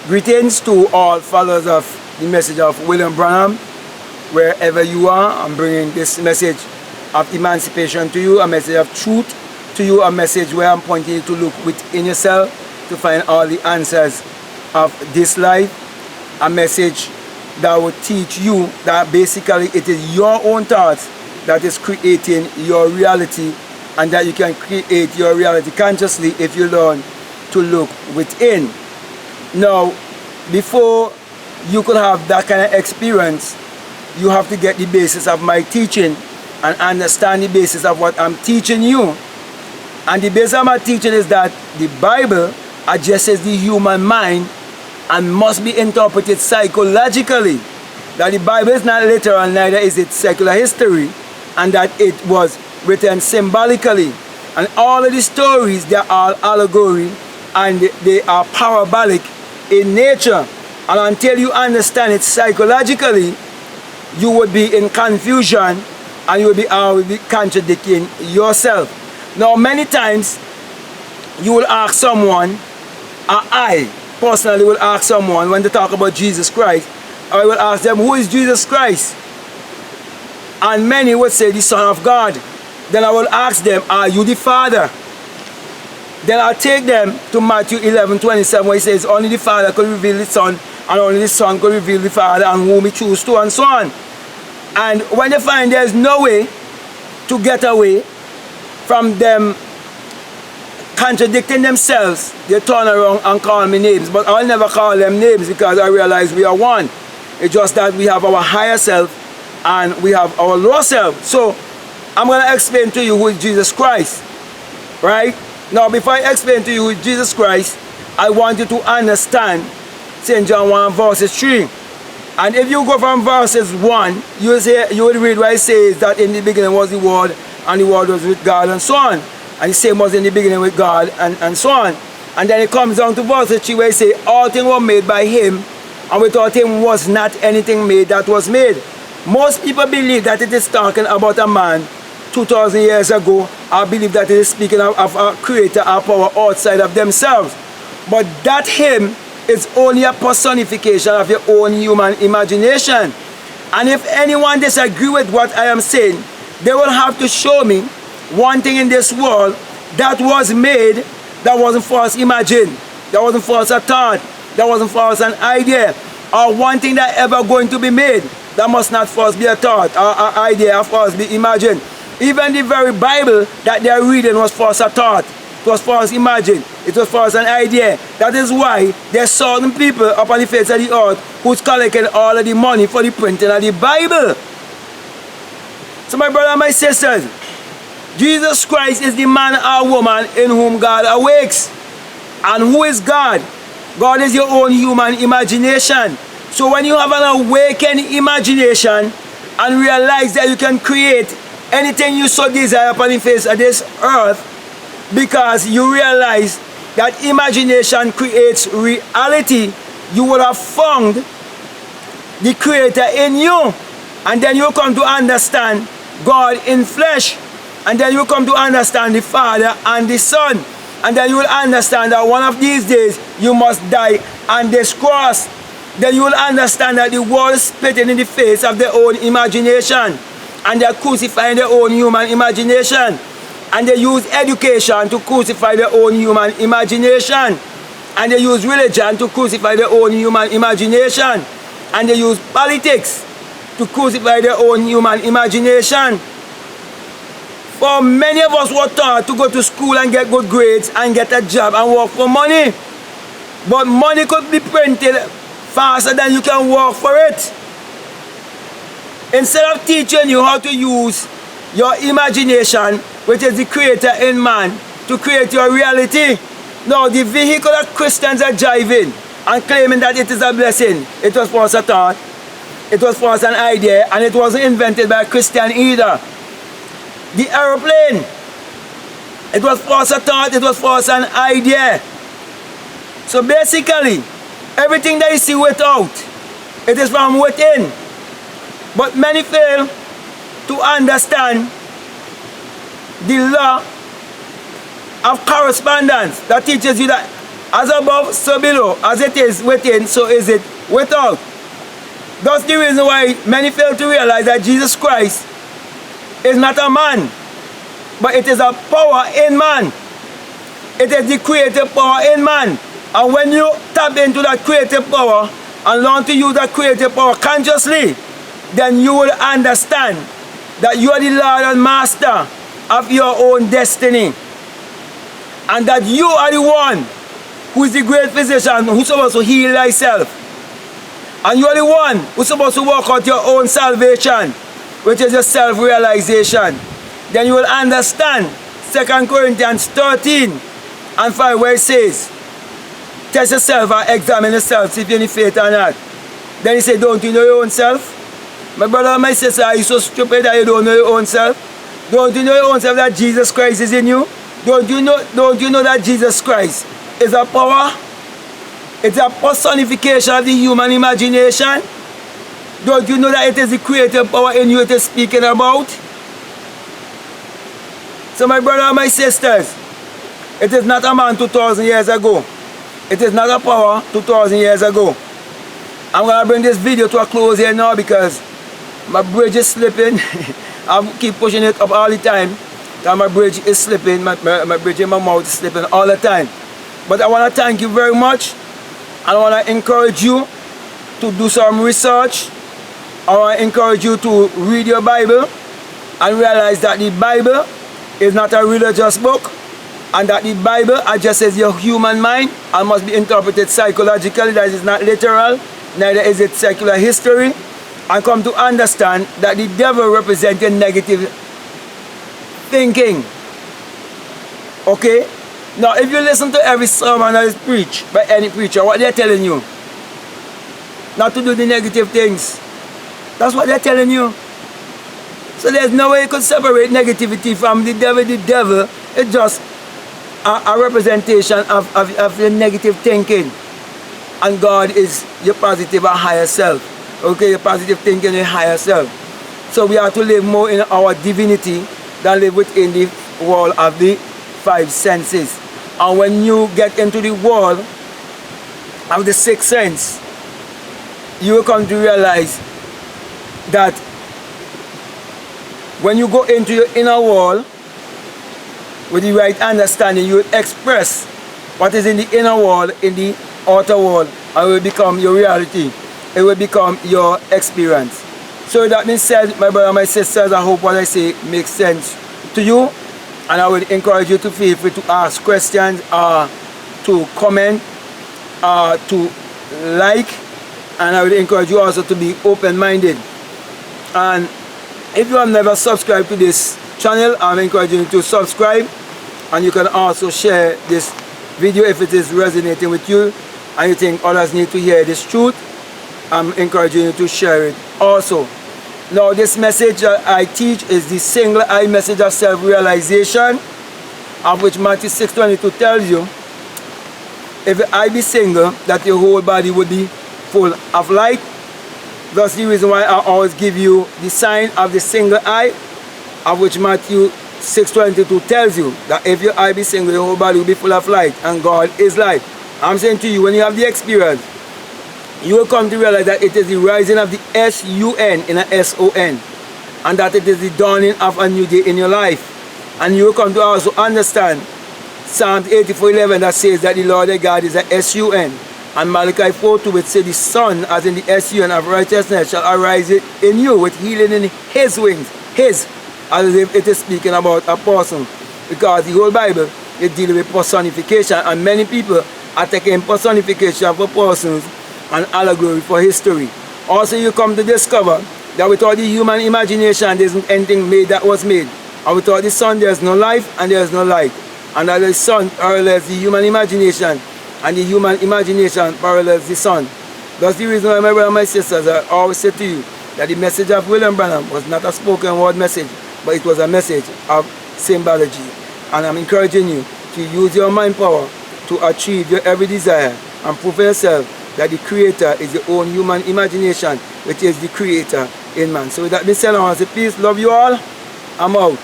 Greetings to all followers of the message of William Branham. Wherever you are, I'm bringing this message of emancipation to you, a message of truth to you, a message where I'm pointing you to look within yourself to find all the answers of this life, a message that will teach you that basically it is your own thoughts that is creating your reality, and that you can create your reality consciously if you learn to look within. Now, before you could have that kind of experience, you have to get the basis of my teaching and understand the basis of what I'm teaching you. And the basis of my teaching is that the Bible addresses the human mind and must be interpreted psychologically. That the Bible is not literal, neither is it secular history, and that it was written symbolically. And all of the stories, they are all allegory and they are parabolic in nature. And until you understand it psychologically, you would be in confusion and you will be always contradicting yourself. Now, many times you will ask someone, or I personally will ask someone when they talk about Jesus Christ, I will ask them, who is Jesus Christ? And many would say the Son of God. Then I will ask them, are you the Father? Then I'll take them to Matthew 11:27, where he says, only the Father could reveal the Son, and only the Son could reveal the Father, and whom he choose to, and so on. And when they find there's no way to get away from them contradicting themselves, they turn around and call me names. But I'll never call them names, because I realize we are one. It's just that we have our higher self and we have our lower self. So I'm going to explain to you who is Jesus Christ, right? Now, before I explain to you who is Jesus Christ, I want you to understand St. John 1 verses 3. And if you go from verses 1, you will read where it says that in the beginning was the Word, and the Word was with God, and so on. And the same was in the beginning with God, and so on. And then it comes down to verse 3 where it says, all things were made by Him, and without Him was not anything made that was made. Most people believe that it is talking about a man 2,000 years ago. I believe that it is speaking of a creator, a power outside of themselves. But that Him is only a personification of your own human imagination. And if anyone disagree with what I am saying, they will have to show me one thing in this world that was made that wasn't for us imagined, that wasn't for us a thought, that wasn't for us an idea, or one thing that ever going to be made that must not for us be a thought or an idea, or for us be imagined. Even the very Bible that they are reading was for us a thought, it was for us imagined, it was for us an idea. That is why there's certain people upon the face of the earth who's collecting all of the money for the printing of the Bible. So my brother and my sisters, Jesus Christ is the man or woman in whom God awakes. And who is God? God is your own human imagination. So when you have an awakened imagination and realize that you can create anything you so desire upon the face of this earth, because you realize that imagination creates reality, you will have found the Creator in you. And then you come to understand God in flesh. And then you come to understand the Father and the Son. And then you will understand that one of these days you must die on this cross. Then you will understand that the world is spitting in the face of their own imagination. And they are crucifying their own human imagination. And they use education to crucify their own human imagination. And they use religion to crucify their own human imagination. And they use politics to crucify their own human imagination. For many of us were taught to go to school and get good grades and get a job and work for money. But money could be printed faster than you can work for it. Instead of teaching you how to use your imagination, which is the Creator in man, to create your reality. Now, the vehicle that Christians are driving and claiming that it is a blessing, it was for us a thought, it was for us an idea, and it wasn't invented by a Christian either. The aeroplane, it was for us a thought, it was for us an idea. So basically, everything that you see without, it is from within. But many fail to understand the law of correspondence that teaches you that As above, so below. As it is within, so is it without. That's the reason why many fail to realize that Jesus Christ is not a man, but it is a power in man. It is the creative power in man. And when you tap into that creative power and learn to use that creative power consciously, then you will understand that you are the Lord and Master of your own destiny. And that you are the one who is the great physician who's supposed to heal thyself. And you are the one who's supposed to work out your own salvation, which is your self-realization. Then you will understand 2 Corinthians 13 and 5, where it says, test yourself and examine yourself, see if you have any faith or not. Then he said, don't you know your own self? My brother and my sister, are you so stupid that you don't know your own self? Don't you know your own self that Jesus Christ is in you? Don't you know that Jesus Christ is a power? It's a personification of the human imagination. Don't you know that it is the creative power in you it is speaking about? So my brother and my sisters, it is not a man 2,000 years ago. It is not a power 2,000 years ago. I'm going to bring this video to a close here now because my bridge is slipping. I keep pushing it up all the time. And my bridge is slipping. My bridge in my mouth is slipping all the time. But I want to thank you very much. And I want to encourage you to do some research. I want to encourage you to read your Bible and realize that the Bible is not a religious book, and that the Bible addresses your human mind and must be interpreted psychologically. That is not literal, neither is it secular history. And come to understand that the devil represents negative thinking. Okay? Now, if you listen to every sermon that is preached by any preacher, what they're telling you? Not to do the negative things. That's what they're telling you. So there's no way you could separate negativity from the devil. The devil is just a representation of your negative thinking. And God is your positive and higher self. Okay, your positive thinking and higher self. So we have to live more in our divinity than live within the world of the five senses. And when you get into the world of the sixth sense, you will come to realize that when you go into your inner world with the right understanding, you will express what is in the inner world in the outer world, and it will become your reality. It will become your experience. So that being said, my brother and my sisters, I hope what I say makes sense to you. And I would encourage you to feel free to ask questions, to comment, to like. And I would encourage you also to be open-minded. And if you have never subscribed to this channel, I'm encouraging you to subscribe. And you can also share this video if it is resonating with you and you think others need to hear this truth. I'm encouraging you to share it also. Now, this message that I teach is the single eye message of self-realization, of which Matthew 6:22 tells you, if your eye be single, that your whole body would be full of light. That's the reason why I always give you the sign of the single eye, of which Matthew 6:22 tells you that if your eye be single, your whole body will be full of light, and God is light. I'm saying to you, when you have the experience, you will come to realize that it is the rising of the S-U-N in a S-O-N, and that it is the dawning of a new day in your life. And you will come to also understand Psalm 84:11 that says that the Lord thy God is a S-U-N, and Malachi 4:2 which says the sun, as in the S-U-N of righteousness, shall arise in you with healing in his wings. His, as if it is speaking about a person, because the whole Bible is dealing with personification, and many people are taking personification for persons and allegory for history. Also, you come to discover that without the human imagination, there isn't anything made that was made. And without the sun, there is no life and there is no light. And that the sun parallels the human imagination, and the human imagination parallels the sun. That's the reason why, my brothers and my sisters, I always say to you that the message of William Branham was not a spoken word message, but it was a message of symbology. And I'm encouraging you to use your mind power to achieve your every desire and prove for yourself that the Creator is your own human imagination, which is the Creator in man. So with that being said, I want to say peace, love you all. I'm out.